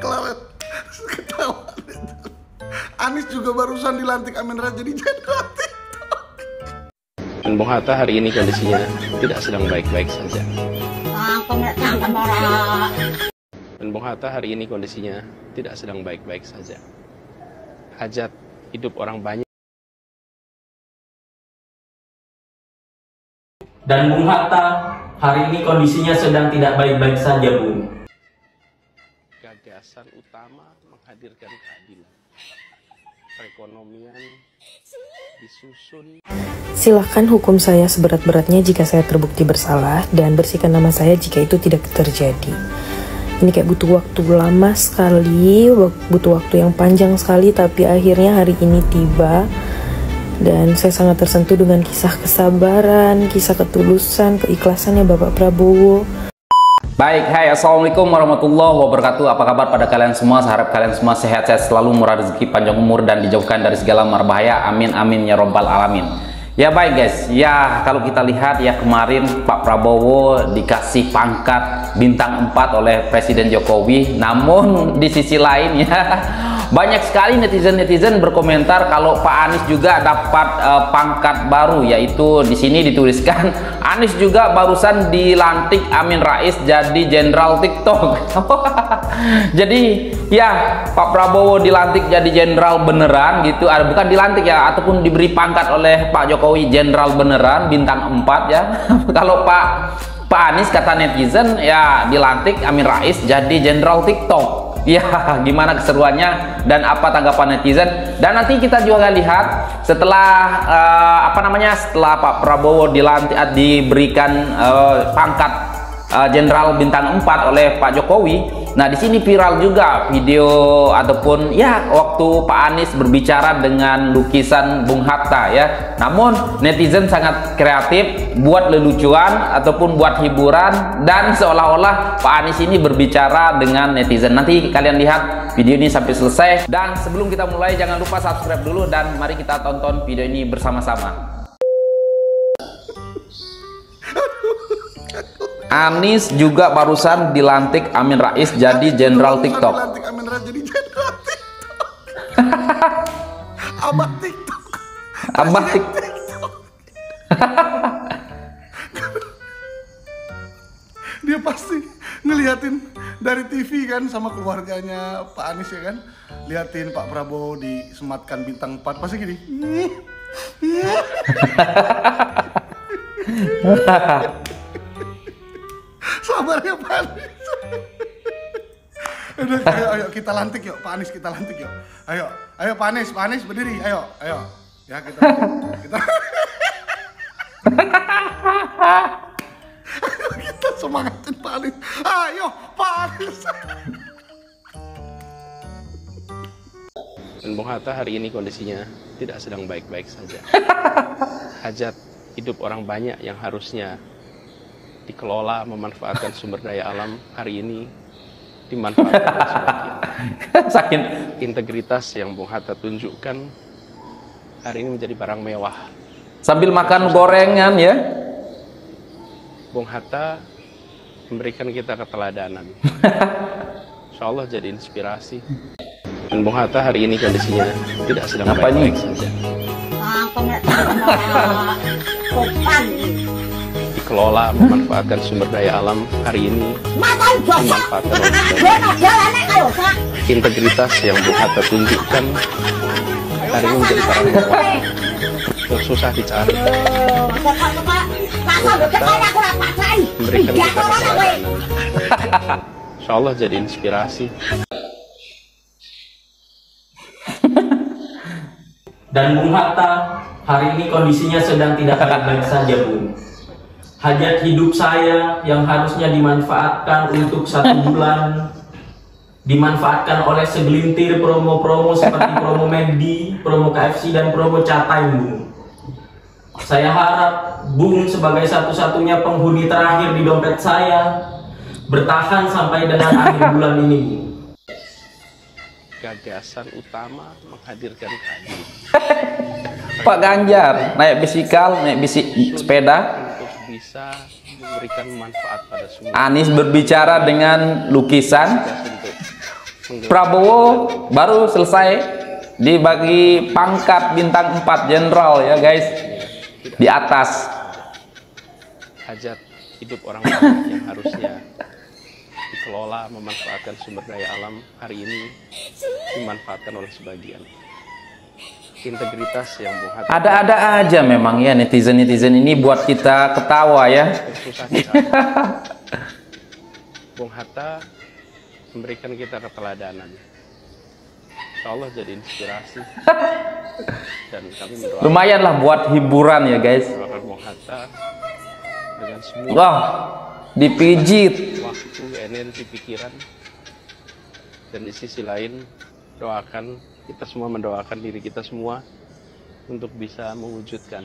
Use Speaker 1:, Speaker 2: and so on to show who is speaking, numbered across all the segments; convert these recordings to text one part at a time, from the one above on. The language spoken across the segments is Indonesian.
Speaker 1: Kelar ketawa. Anies juga barusan dilantik Amin Rais jadi jenderal TikTok.
Speaker 2: Dan Bung Hatta hari ini kondisinya tidak sedang baik-baik saja. Dan Bung Hatta hari ini kondisinya tidak sedang baik-baik saja. Hajat hidup orang banyak.
Speaker 3: Dan Bung Hatta hari ini kondisinya sedang tidak baik-baik saja, Bung.
Speaker 2: Gagasan utama menghadirkan keadilan. Perekonomian disusun.
Speaker 4: Silakan hukum saya seberat-beratnya jika saya terbukti bersalah dan bersihkan nama saya jika itu tidak terjadi. Ini kayak butuh waktu lama sekali, butuh waktu yang panjang sekali, tapi akhirnya hari ini tiba. Dan saya sangat tersentuh dengan kisah kesabaran, kisah ketulusan, keikhlasannya Bapak Prabowo.
Speaker 5: Baik, hai, assalamualaikum warahmatullahi wabarakatuh. Apa kabar pada kalian semua? Saya harap kalian semua sehat-sehat selalu, murah rezeki, panjang umur, dan dijauhkan dari segala marbahaya. Amin amin ya robbal alamin. Ya baik guys, ya kalau kita lihat ya kemarin Pak Prabowo dikasih pangkat bintang 4 oleh Presiden Jokowi. Namun di sisi lain ya banyak sekali netizen berkomentar kalau Pak Anies juga dapat pangkat baru, yaitu di sini dituliskan Anies juga barusan dilantik Amin Rais jadi jenderal TikTok. Jadi ya Pak Prabowo dilantik jadi jenderal beneran gitu, bukan dilantik ya, ataupun diberi pangkat oleh Pak Jokowi jenderal beneran bintang 4 ya. Kalau Pak Anies kata netizen ya dilantik Amin Rais jadi jenderal TikTok. Ya, gimana keseruannya dan apa tanggapan netizen? Dan nanti kita juga lihat setelah setelah Pak Prabowo dilantik, diberikan pangkat jenderal bintang 4 oleh Pak Jokowi. Nah, di sini viral juga video ataupun ya waktu Pak Anies berbicara dengan lukisan Bung Hatta ya. Namun netizen sangat kreatif buat lelucuan ataupun buat hiburan, dan seolah-olah Pak Anies ini berbicara dengan netizen. Nanti kalian lihat video ini sampai selesai, dan sebelum kita mulai jangan lupa subscribe dulu dan mari kita tonton video ini bersama-sama. Anies juga barusan dilantik Amin Rais jadi jenderal TikTok.
Speaker 1: Dilantik Amin Rais jadi jenderal TikTok. Abah TikTok.
Speaker 5: Abah TikTok.
Speaker 1: Dia pasti ngeliatin dari TV kan sama keluarganya Pak Anies ya kan. Liatin Pak Prabowo disematkan bintang 4 pasti gini. Sabarnya Pak Anies. Udah, ayo kita lantik yuk, Pak Anies kita lantik yuk. Ayo Pak Anies berdiri, ayo. Ya kita kita semangatin Pak Anies. Ayo Pak Anies.
Speaker 2: Dan Bung Hatta hari ini kondisinya tidak sedang baik-baik saja. Hajat hidup orang banyak yang harusnya dikelola memanfaatkan sumber daya alam hari ini dimanfaatkan sebagian. Integritas yang Bung Hatta tunjukkan hari ini menjadi barang mewah.
Speaker 5: Sambil makan gorengan ya.
Speaker 2: Bung Hatta memberikan kita keteladanan. Insya Allah jadi inspirasi. Dan Bung Hatta hari ini kondisinya tidak sedang baik-baik saja. Dikelola memanfaatkan sumber daya alam hari ini dimanfaatkan oleh sebagian. Integritas yang Bung Hatta tunjukkan hari ini menjadi barang mewah yang susah dicari. Bung Hatta memberikan kita keteladanan. Insya Allah jadi inspirasi.
Speaker 3: Dan Bung Hatta hari ini kondisinya sedang tidak baik-baik saja, Bung. Hajat hidup saya yang harusnya dimanfaatkan untuk 1 bulan dimanfaatkan oleh segelintir promo-promo seperti promo McD, promo KFC, dan promo Chatime, Bung. Saya harap Bung sebagai satu-satunya penghuni terakhir di dompet saya bertahan sampai dengan akhir bulan ini, Bung.
Speaker 2: Gagasan utama menghadirkan keadilan.
Speaker 5: Pak Ganjar naik bisikal, naik sepeda
Speaker 2: untuk bisa memberikan manfaat pada semua.
Speaker 5: Anies berbicara dengan lukisan.
Speaker 2: Untuk
Speaker 5: Prabowo baru selesai dibagi pangkat bintang 4 jenderal ya guys, di atas.
Speaker 2: hajat hidup orang banyak yang harusnya dikelola, memanfaatkan sumber daya alam, hari ini dimanfaatkan oleh sebagian. Integritas yang Bung Hatta
Speaker 5: Ada-ada aja memang ya netizen-netizen ini buat kita ketawa ya.
Speaker 2: susah di sana. Bung Hatta memberikan kita keteladanan. Insya Allah jadi inspirasi. Dan kami mendoakan
Speaker 5: Lumayan lah buat hiburan ya guys.
Speaker 2: Bung Hatta dengan semua
Speaker 5: Wah, dipijit.
Speaker 2: waktu, energi, pikiran. Dan di sisi lain doakan, kita semua mendoakan diri kita semua untuk bisa mewujudkan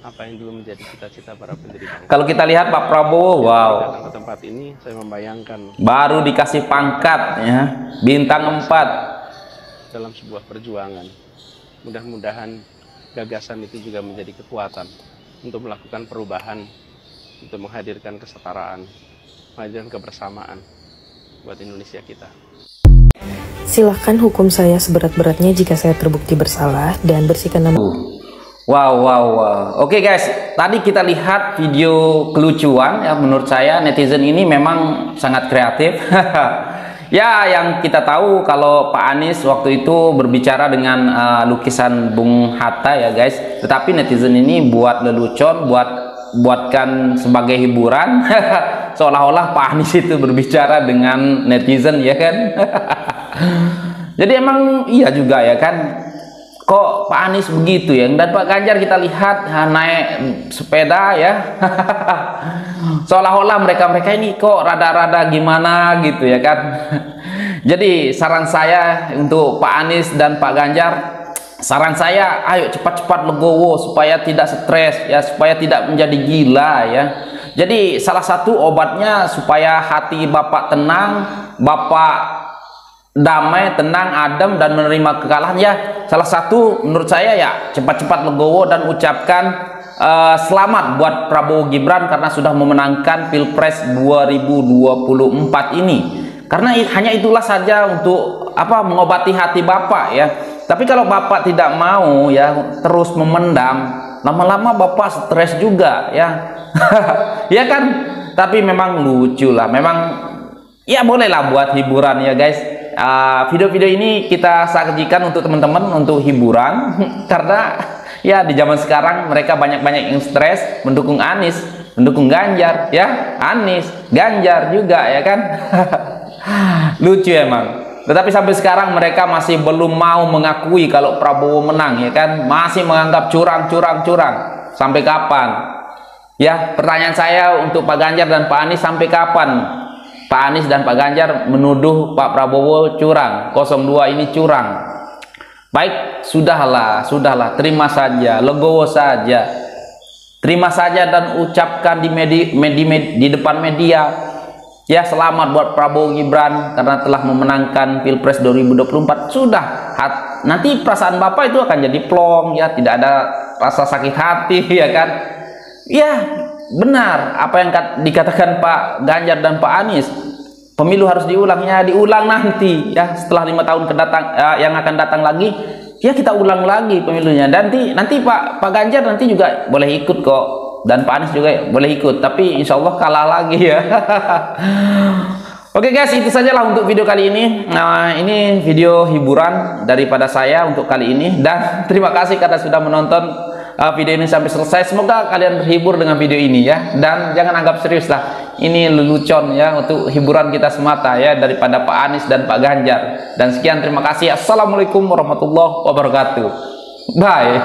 Speaker 2: apa yang dulu menjadi cita-cita para pendiri bangsa.
Speaker 5: Kalau kita lihat Pak Prabowo, wow,
Speaker 2: Datang ke tempat ini, saya membayangkan
Speaker 5: baru dikasih pangkat ya, bintang 4.
Speaker 2: dalam sebuah perjuangan. Mudah-mudahan gagasan itu juga menjadi kekuatan untuk melakukan perubahan, untuk menghadirkan kesetaraan, menghadirkan kebersamaan buat Indonesia kita.
Speaker 4: Silahkan hukum saya seberat-beratnya jika saya terbukti bersalah dan bersihkan nama.
Speaker 5: Wow. Oke guys, tadi kita lihat video kelucuan ya, menurut saya netizen ini memang sangat kreatif. Ya, yang kita tahu kalau Pak Anies waktu itu berbicara dengan lukisan Bung Hatta ya guys, tetapi netizen ini buat lelucon, buatkan sebagai hiburan. Seolah-olah Pak Anies itu berbicara dengan netizen ya kan. Jadi emang iya juga ya kan, kok Pak Anies begitu ya. Dan Pak Ganjar kita lihat naik sepeda ya. Seolah-olah mereka ini kok rada-rada gimana gitu ya kan. Jadi saran saya untuk Pak Anies dan Pak Ganjar, saran saya ayo cepat-cepat legowo supaya tidak stres ya, supaya tidak menjadi gila ya. Jadi salah satu obatnya supaya hati Bapak tenang, Bapak damai, tenang, adem dan menerima kekalahan ya, salah satu menurut saya ya cepat-cepat legowo dan ucapkan selamat buat Prabowo Gibran karena sudah memenangkan Pilpres 2024 ini. Karena hanya itulah saja untuk mengobati hati Bapak ya. Tapi kalau Bapak tidak mau ya terus memendam, lama-lama Bapak stres juga ya. Ya kan? Tapi memang lucu lah, memang ya bolehlah buat hiburan ya guys. Video-video ini kita sajikan untuk teman-teman untuk hiburan karena ya di zaman sekarang mereka banyak yang stres mendukung Anies, mendukung Ganjar ya, Anies, Ganjar juga ya kan. Lucu emang. Tetapi sampai sekarang mereka masih belum mau mengakui kalau Prabowo menang ya kan, masih menganggap curang. Sampai kapan? Ya, pertanyaan saya untuk Pak Ganjar dan Pak Anies, sampai kapan Pak Anies dan Pak Ganjar menuduh Pak Prabowo curang, 02 ini curang? Baik, sudahlah, terima saja, legowo saja. Terima saja dan ucapkan di depan media. Ya, selamat buat Prabowo Gibran karena telah memenangkan Pilpres 2024. Sudah, nanti perasaan Bapak itu akan jadi plong ya, tidak ada rasa sakit hati ya kan. Ya, benar apa yang dikatakan Pak Ganjar dan Pak Anies. Pemilu harus diulang ya, diulang nanti ya, setelah 5 tahun yang akan datang lagi ya, kita ulang lagi pemilunya. Nanti Pak Ganjar nanti juga boleh ikut kok, dan Pak Anies juga boleh ikut, tapi insya Allah kalah lagi ya. Oke guys, itu sajalah untuk video kali ini. Nah, ini video hiburan daripada saya untuk kali ini, dan terima kasih karena sudah menonton video ini sampai selesai. Semoga kalian terhibur dengan video ini ya, dan jangan anggap serius lah, ini lelucon ya, untuk hiburan kita semata ya, daripada Pak Anies dan Pak Ganjar. Dan sekian, terima kasih. Assalamualaikum warahmatullahi wabarakatuh. Bye.